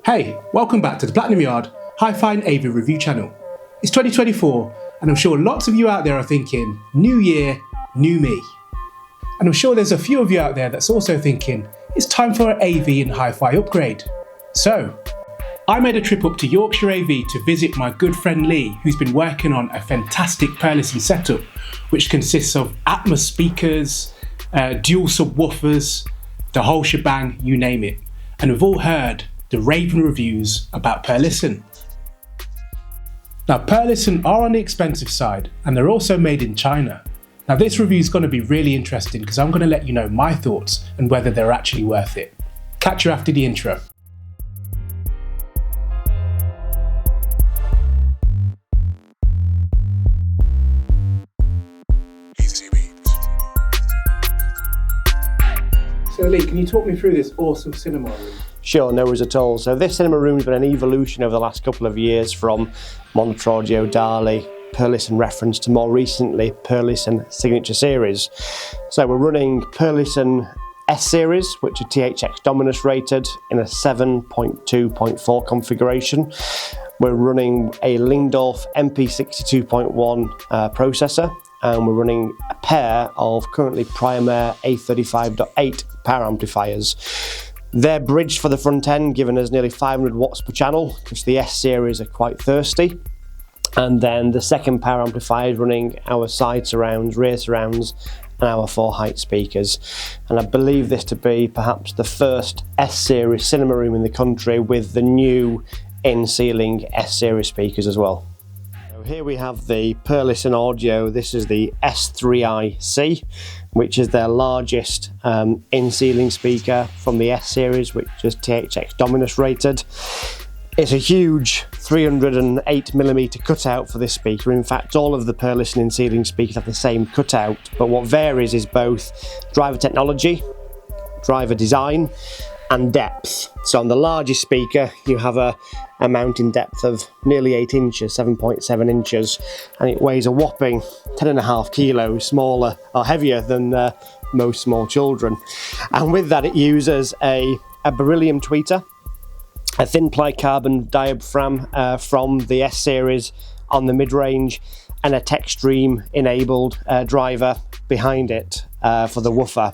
Hey, welcome back to the Platinum Yard Hi-Fi and AV review channel. It's 2024 and I'm sure lots of you out there are thinking, new year, new me. And I'm sure there's a few of you out there that's also thinking, it's time for an AV and Hi-Fi upgrade. So, I made a trip up to Yorkshire AV to visit my good friend Lee, who's been working on a fantastic Perlisten setup, which consists of Atmos speakers, dual subwoofers, the whole shebang, you name it. And we've all heard the raving reviews about Perlisten. Now, Perlisten are on the expensive side and they're also made in China. Now, this review is going to be really interesting because I'm going to let you know my thoughts and whether they're actually worth it. Catch you after the intro. So Lee, can you talk me through this awesome cinema room? Sure, no worries at all. So this cinema room's been an evolution over the last couple of years from Montrogio, Dali, Perlisten reference to more recently Perlisten Signature Series. So we're running Perlisten S Series, which are THX Dominus rated in a 7.2.4 configuration. We're running a Lingdorf MP62.1 processor, and we're running a pair of currently Primair A35.8 power amplifiers. They're bridged for the front end, giving us nearly 500 watts per channel, because the S series are quite thirsty. And then the second power amplifier is running our side surrounds, rear surrounds, and our 4 height speakers. And I believe this to be perhaps the first S series cinema room in the country with the new in-ceiling S series speakers as well. So here we have the Perlisten audio. This is the S3iC, which is their largest in-ceiling speaker from the S series, which is THX Dominus rated. It's a huge 308mm cutout for this speaker. In fact, all of the Perlisten in-ceiling speakers have the same cutout, but what varies is both driver technology, driver design, and depth. So on the largest speaker, you have a mounting depth of nearly 8 inches, 7.7 inches, and it weighs a whopping 10.5 kilos, smaller or heavier than most small children. And with that, it uses a beryllium tweeter, a thin ply carbon diaphragm from the S series on the mid-range, and a TechStream enabled driver behind it for the woofer.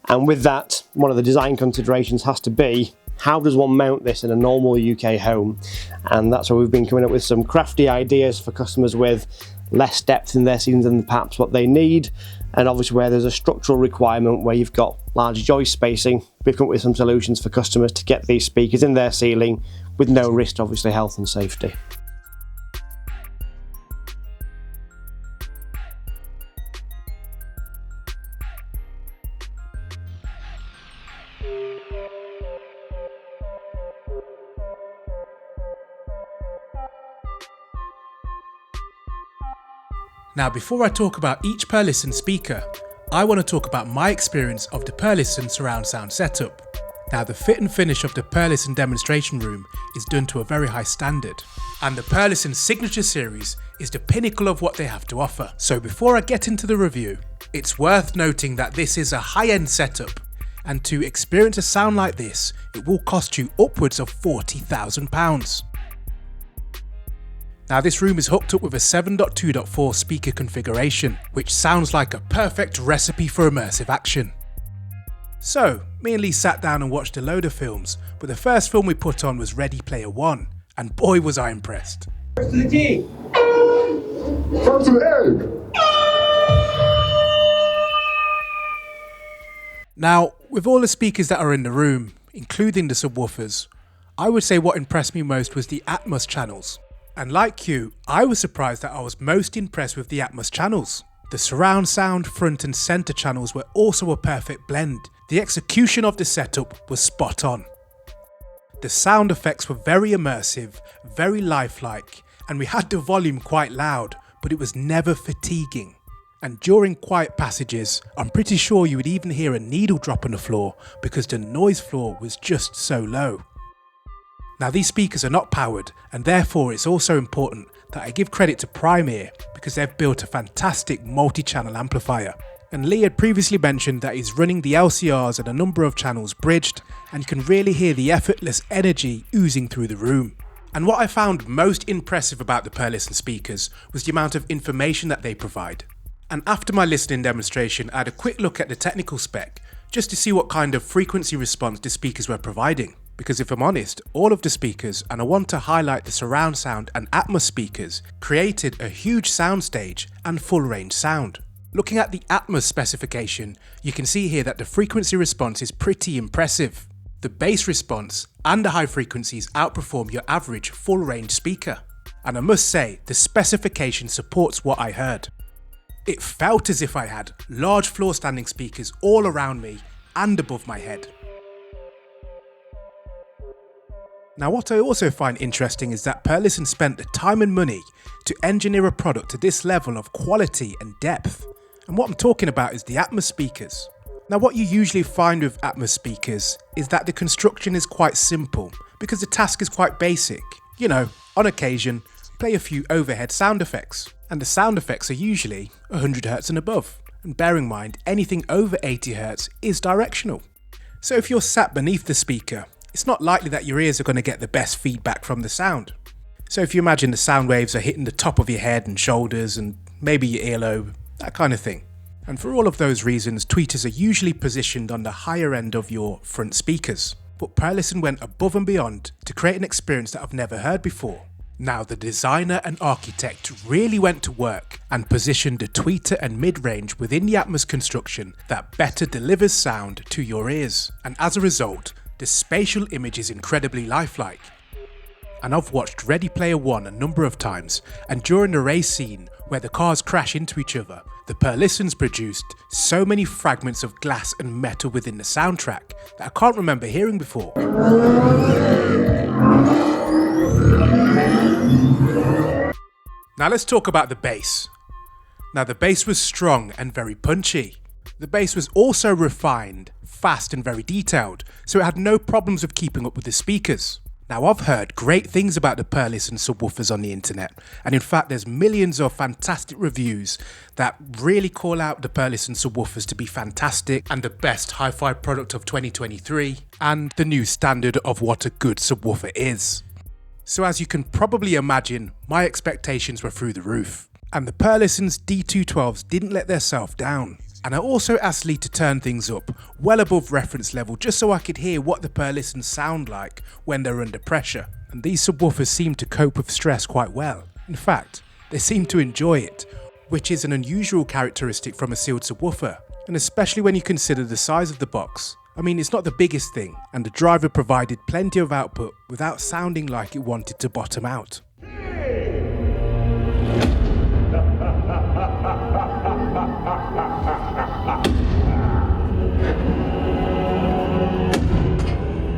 And with that, one of the design considerations has to be, how does one mount this in a normal UK home? And that's where we've been coming up with some crafty ideas for customers with less depth in their ceilings than perhaps what they need, and obviously where there's a structural requirement where you've got large joist spacing. We've come up with some solutions for customers to get these speakers in their ceiling with no risk to obviously health and safety. Now, before I talk about each Perlisten speaker, I want to talk about my experience of the Perlisten surround sound setup. Now, the fit and finish of the Perlisten demonstration room is done to a very high standard, and the Perlisten Signature Series is the pinnacle of what they have to offer. So before I get into the review, it's worth noting that this is a high-end setup, and to experience a sound like this, it will cost you upwards of £40,000. Now, this room is hooked up with a 7.2.4 speaker configuration, which sounds like a perfect recipe for immersive action. So, me and Lee sat down and watched a load of films, but the first film we put on was Ready Player One, and boy was I impressed. First to the T. First to the egg. Now, with all the speakers that are in the room, including the subwoofers, I would say what impressed me most was the Atmos channels. And like you, I was surprised that I was most impressed with the Atmos channels. The surround sound, front and centre channels were also a perfect blend. The execution of the setup was spot on. The sound effects were very immersive, very lifelike, and we had the volume quite loud, but it was never fatiguing. And during quiet passages, I'm pretty sure you would even hear a needle drop on the floor because the noise floor was just so low. Now, these speakers are not powered, and therefore it's also important that I give credit to Primair because they've built a fantastic multi-channel amplifier. And Lee had previously mentioned that he's running the LCRs and a number of channels bridged, and you can really hear the effortless energy oozing through the room. And what I found most impressive about the Perlisten speakers was the amount of information that they provide. And after my listening demonstration, I had a quick look at the technical spec, just to see what kind of frequency response the speakers were providing. Because if I'm honest, all of the speakers, and I want to highlight the surround sound and Atmos speakers, created a huge soundstage and full range sound. Looking at the Atmos specification, you can see here that the frequency response is pretty impressive. The bass response and the high frequencies outperform your average full range speaker. And I must say, the specification supports what I heard. It felt as if I had large floor standing speakers all around me and above my head. Now what I also find interesting is that Perlisten spent the time and money to engineer a product to this level of quality and depth. And what I'm talking about is the Atmos speakers. Now what you usually find with Atmos speakers is that the construction is quite simple because the task is quite basic. You know, on occasion, play a few overhead sound effects. And the sound effects are usually 100Hz and above. And bear in mind, anything over 80Hz is directional. So if you're sat beneath the speaker, it's not likely that your ears are going to get the best feedback from the sound. So if you imagine the sound waves are hitting the top of your head and shoulders and maybe your earlobe, that kind of thing. And for all of those reasons, tweeters are usually positioned on the higher end of your front speakers. But Perlisten went above and beyond to create an experience that I've never heard before. Now the designer and architect really went to work and positioned the tweeter and mid-range within the Atmos construction that better delivers sound to your ears. And as a result, the spatial image is incredibly lifelike. And I've watched Ready Player One a number of times, and during the race scene where the cars crash into each other, the Perlistens produced so many fragments of glass and metal within the soundtrack that I can't remember hearing before. Now let's talk about the bass. Now the bass was strong and very punchy. The bass was also refined, fast and very detailed, so it had no problems with keeping up with the speakers. Now I've heard great things about the Perlisten subwoofers on the internet, and in fact there's millions of fantastic reviews that really call out the Perlisten subwoofers to be fantastic and the best hi-fi product of 2023 and the new standard of what a good subwoofer is. So as you can probably imagine, my expectations were through the roof. And the Perlisten D212s didn't let themselves down. And I also asked Lee to turn things up well above reference level just so I could hear what the Perlistens sound like when they're under pressure. And these subwoofers seem to cope with stress quite well. In fact, they seem to enjoy it, which is an unusual characteristic from a sealed subwoofer. And especially when you consider the size of the box. I mean, it's not the biggest thing, and the driver provided plenty of output without sounding like it wanted to bottom out.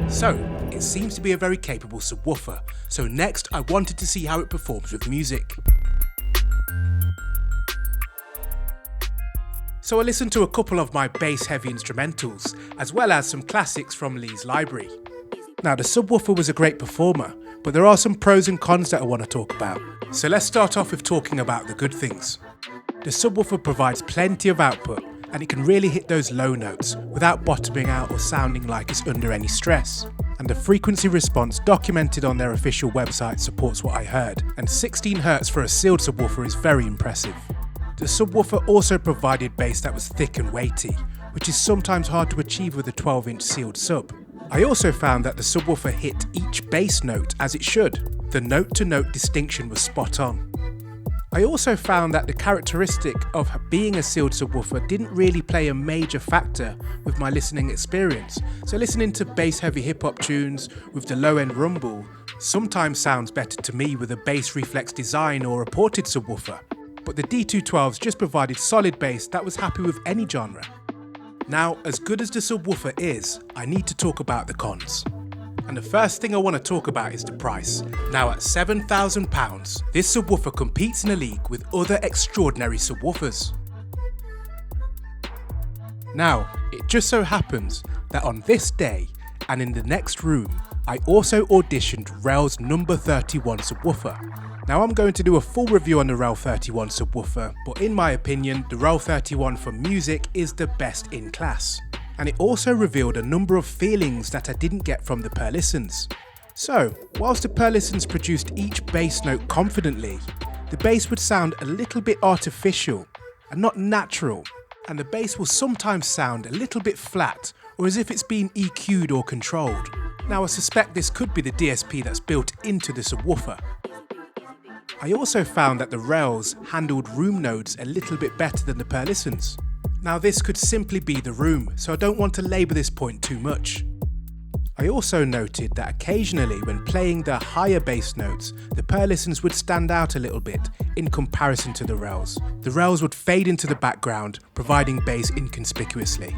So, it seems to be a very capable subwoofer, so next I wanted to see how it performs with music. So I listened to a couple of my bass-heavy instrumentals, as well as some classics from Lee's library. Now the subwoofer was a great performer, but there are some pros and cons that I want to talk about. So let's start off with talking about the good things. The subwoofer provides plenty of output, and it can really hit those low notes without bottoming out or sounding like it's under any stress. And the frequency response documented on their official website supports what I heard, and 16Hz for a sealed subwoofer is very impressive. The subwoofer also provided bass that was thick and weighty, which is sometimes hard to achieve with a 12-inch sealed sub. I also found that the subwoofer hit each bass note as it should. The note-to-note distinction was spot on. I also found that the characteristic of being a sealed subwoofer didn't really play a major factor with my listening experience. So listening to bass-heavy hip-hop tunes with the low-end rumble sometimes sounds better to me with a bass reflex design or a ported subwoofer. But the D212s just provided solid bass that was happy with any genre. Now, as good as the subwoofer is, I need to talk about the cons. And the first thing I want to talk about is the price. Now at £7,000, this subwoofer competes in a league with other extraordinary subwoofers. Now, it just so happens that on this day and in the next room, I also auditioned REL's number 31 subwoofer. Now I'm going to do a full review on the REL 31 subwoofer, but in my opinion, the REL 31 for music is the best in class. And it also revealed a number of feelings that I didn't get from the Perlistens. So, whilst the Perlistens produced each bass note confidently, the bass would sound a little bit artificial and not natural, and the bass will sometimes sound a little bit flat or as if it's been EQ'd or controlled. Now I suspect this could be the DSP that's built into the subwoofer. I also found that the RELs handled room nodes a little bit better than the Perlistens. Now this could simply be the room, so I don't want to labour this point too much. I also noted that occasionally when playing the higher bass notes, the Perlistens would stand out a little bit in comparison to the RELs. The RELs would fade into the background, providing bass inconspicuously.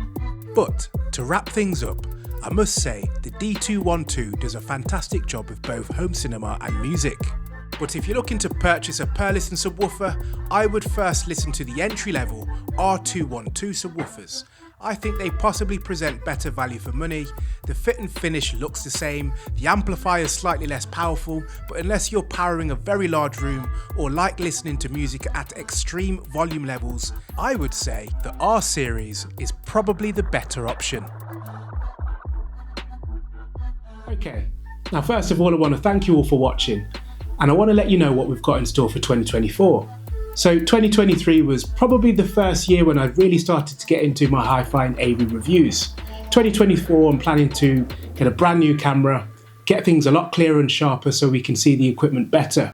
But to wrap things up, I must say the D212 does a fantastic job with both home cinema and music. But if you're looking to purchase a Perlisten subwoofer, I would first listen to the entry-level R212 subwoofers. I think they possibly present better value for money, the fit and finish looks the same, the amplifier is slightly less powerful, but unless you're powering a very large room or like listening to music at extreme volume levels, I would say the R series is probably the better option. Okay, now first of all I want to thank you all for watching. And I want to let you know what we've got in store for 2024. So 2023 was probably the first year when I really started to get into my Hifi and AV reviews. 2024 I'm planning to get a brand new camera, get things a lot clearer and sharper so we can see the equipment better.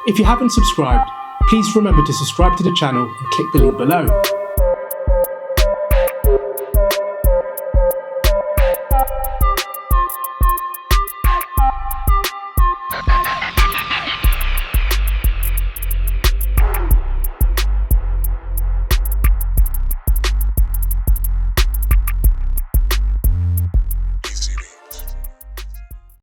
If you haven't subscribed, please remember to subscribe to the channel and click the link below.